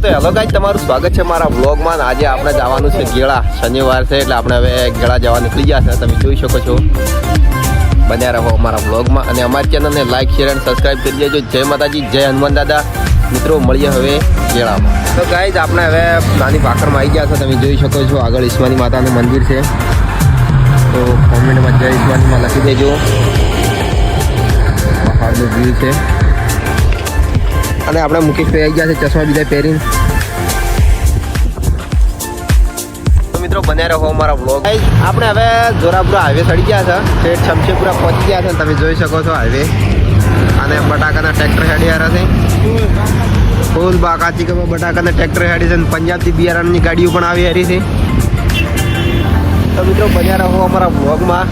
તો hello guys, તમારું સ્વાગત છે મારા વ્લોગમાં. આજે આપણે જવાનું છે ગેળા. શનિવાર છે એટલે આપણે હવે ગેળા જવા નીકળી ગયા છે. તમે જોઈ શકો છો. બન્યા રહો અમારા વ્લોગમાં અને અમારી ચેનલને લાઈક, શેર અને સબસ્ક્રાઈબ કરી દેજો. જય માતાજી, જય હનુમાન દાદા. મિત્રો મળીએ હવે ગેળામાં. તો ગાઈસ, આપણે હવે નાની પાખરમાં આવી ગયા છે. તમે જોઈ શકો છો આગળ ઈસ્માની માતાનું મંદિર છે. તો કોમેન્ટમાં જય ઈસ્માનીમાં લખી દેજો. પહાડનો વ્યૂ છે અને આપણે મુકેશભાઈ આવી ગયા છે ચશ્મા બીજા પહેરીને. તો મિત્રો બન્યા રહો અમારા વ્લોગ. આપણે હવે જોરાપુરા હાઈવે ચડી ગયા છે. ઠેઠ શમશેપુરા પહોંચી ગયા છે. તમે જોઈ શકો છો હાઈવે. અને બટાકાના ટ્રેક્ટર હેડી હારા છે. ફૂલ બાકાચી કે બટાકાના ટ્રેક્ટર હેડી છે. પંજાબથી બિયારણની ગાડીઓ પણ આવી હારી છે. તો મિત્રો બન્યા રહો અમારા વ્લોગમાં.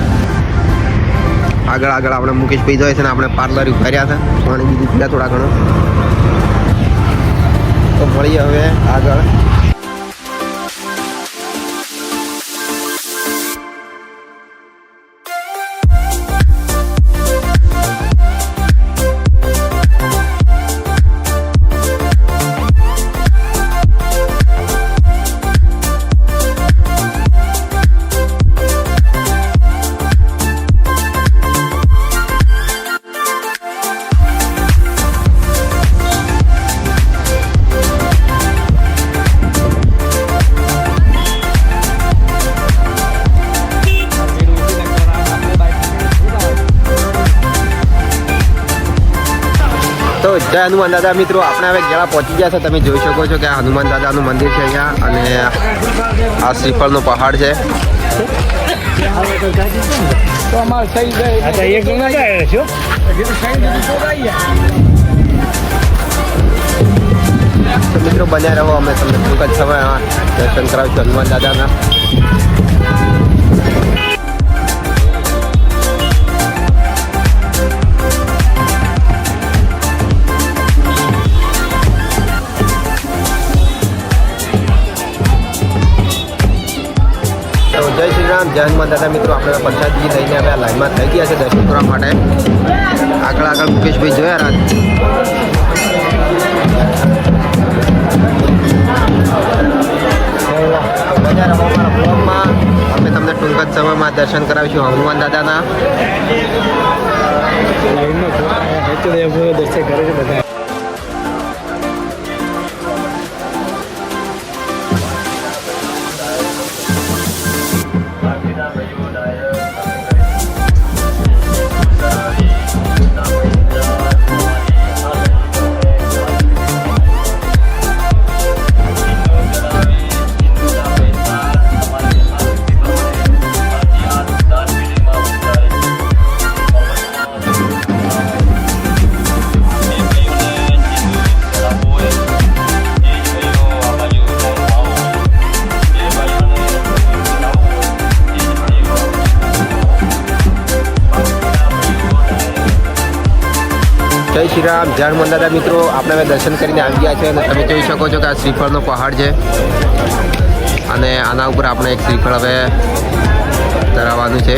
આગળ આપણે મુકેશભાઈ જોઈએ છે ને આપણે પાર્લર ઉભા રહ્યા છે. પાણી બીજું પીડા થોડા ઘણો. તો મળીએ હવે આગળ. તો જય હનુમાન દાદા. મિત્રો આપણે હવે ગેળા પહોંચી ગયા છે. તમે જોઈ શકો છો કે આ હનુમાન દાદાનું મંદિર છે અહીંયા અને આ શ્રીફળનો પહાડ છે. તો મિત્રો બન્યા રહો. અમે તમને ટૂંક જ સમય દર્શન કરાવીશું હનુમાન દાદાના. જય શ્રી રામ, જય હનુમાન દાદા. મિત્રો આપણે પ્રસાદજી લઈને હવે લાઈનમાં થઈ ગયા છે દર્શન કરવા માટે. આગળ મુકેશભાઈ જોયા રાત. બધા રહો અમારા બ્લોગમાં. અમે તમને ટૂંક જ સમયમાં દર્શન કરાવીશું હનુમાન દાદાના. દર્શન કરે છે બધા. જય શ્રી રામ, જય હનુમાન દાદા. મિત્રો આપણે હવે દર્શન કરીને આવી ગયા છે અને તમે જોઈ શકો છો કે આ શ્રીફળનો પહાડ છે અને આના ઉપર આપણે એક શ્રીફળ હવે ધરાવવાનું છે.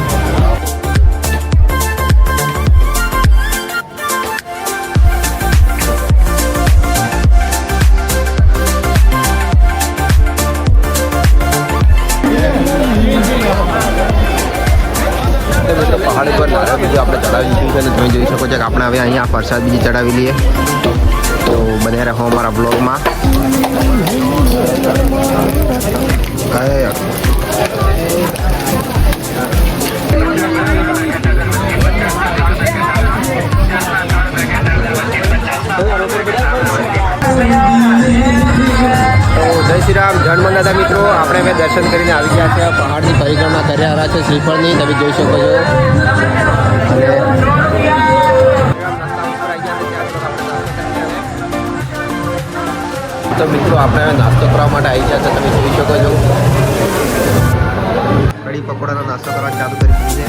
પહાડ ઉપર નારિયેળ બીજું આપણે ચડાવી દીધું છે અને તમે જોઈ શકો છો કે આપણે હવે અહીંયા પ્રસાદ બીજી ચડાવી લઈએ. તો બન્યા રહો અમારા બ્લોગમાં. જય શ્રી રામ, જય હનુમાન દાદા. મિત્રો આપણે હવે દર્શન કરીને આવી ગયા છે. પહાડની પરિક્રમા કરી રહ્યા છે શ્રીફળની. તમે જોઈ શકો છો. તો મિત્રો આપણે હવે નાસ્તો કરવા માટે આવી ગયા છે. તમે જોઈ શકો છો કઢી પકોડાનો નાસ્તો કરવાનું ચાલુ કરી દીધું છે.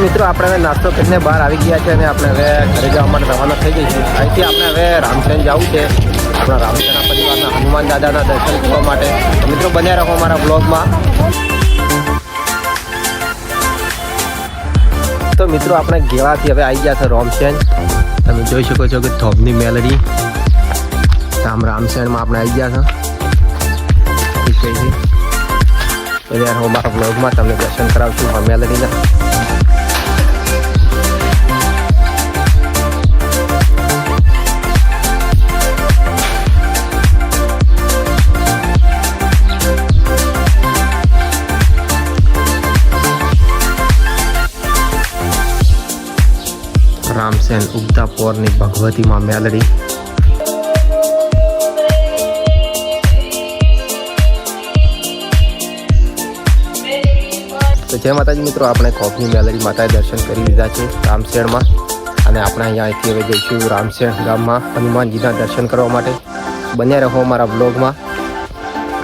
મિત્રો આપણે હવે નાસ્તો કરીને બહાર આવી ગયા છે અને આપણે હવે ઘરે જવા માટે રવાના થઈ જઈશું. અહીંથી આપણે હવે રામસેન જવું છે, આપણા રામસેના પરિવારના હનુમાન દાદાના દર્શન કરવા માટે. તો મિત્રો બન્યા રહો અમારા બ્લોગમાં. તો મિત્રો આપણે ગેવાથી હવે આવી ગયા છે રામસેન. તમે જોઈ શકો છો કે ધોબની મેલડી આમ રામસેનમાં આપણે આવી ગયા છે. બન્યા રહો અમારા બ્લોગમાં, તમને દર્શન કરાવશું આ મેલડીના. રામસેન ઉગતા પોરની ભગવતી માં મેલડી. તો જય માતાજી મિત્રો, આપણે ખોફની મેલડી માતાએ દર્શન કરી લીધા છે રામસેણમાં અને આપણે અહીંયાથી હવે જઈશું રામસેણ ગામમાં હનુમાનજીના દર્શન કરવા માટે. બન્યા રહો અમારા બ્લોગમાં.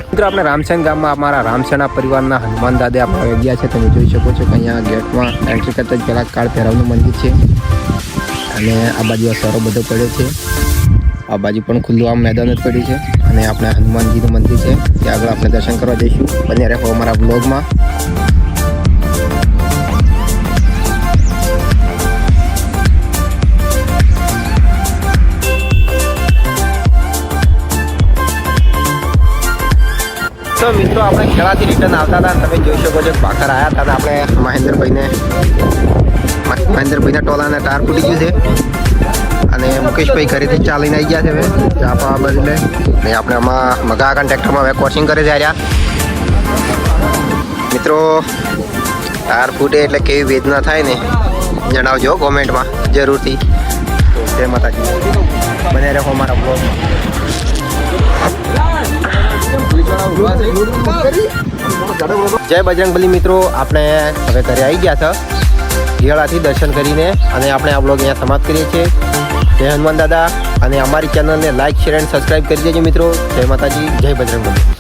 મિત્રો આપણે રામસેણ ગામમાં અમારા રામસેના પરિવારના હનુમાન દાદા આપણે આવી ગયા છે. તમે જોઈ શકો છો કે અહીંયા ગેટમાં એન્ટ્રી કરતા જ પહેલાં કાળ ભૈરવનું મંદિર છે અને આ બાજુ સારો બધો પડ્યો છે. આ બાજુ પણ ખુલ્લું આમ મેદાન જ પડ્યું છે અને આપણે હનુમાનજીનું મંદિર છે, ત્યાં આગળ આપણે દર્શન કરવા જઈશું. બન્યા રહો અમારા બ્લોગમાં. તો મિત્રો આપણે ખેડાથી રિટર્ન આવતા હતા, તમે જોઈ શકો છો ભાખર આવ્યા હતા અને આપણે મહેન્દ્રભાઈના ટોલાના ટાયર ફૂટી ગયું છે અને મુકેશભાઈ ઘરેથી ચાલીને આવી ગયા છે. હવે ચાપા બદલે ને આપણે આમાં મગાકાન ટ્રેક્ટરમાં હવે કોચિંગ કરે છે. રહ્યા મિત્રો ટાયર ફૂટે એટલે કેવી વેદના થાય ને જણાવજો કોમેન્ટમાં જરૂરથી. જય માતાજી, બને રહો મારા બ્લોગમાં. જય બજરંગબલી મિત્રો, આપણે હવે ઘરે આવી ગયા હતા ગેળાથી દર્શન કરીને અને આપણે આ બ્લોગ અહીંયા સમાપ્ત કરીએ છીએ. જય હનુમાન દાદા અને અમારી ચેનલને લાઇક, શેર એન્ડ સબસ્ક્રાઈબ કરી દેજો મિત્રો. જય માતાજી, જય બજરંગબલી.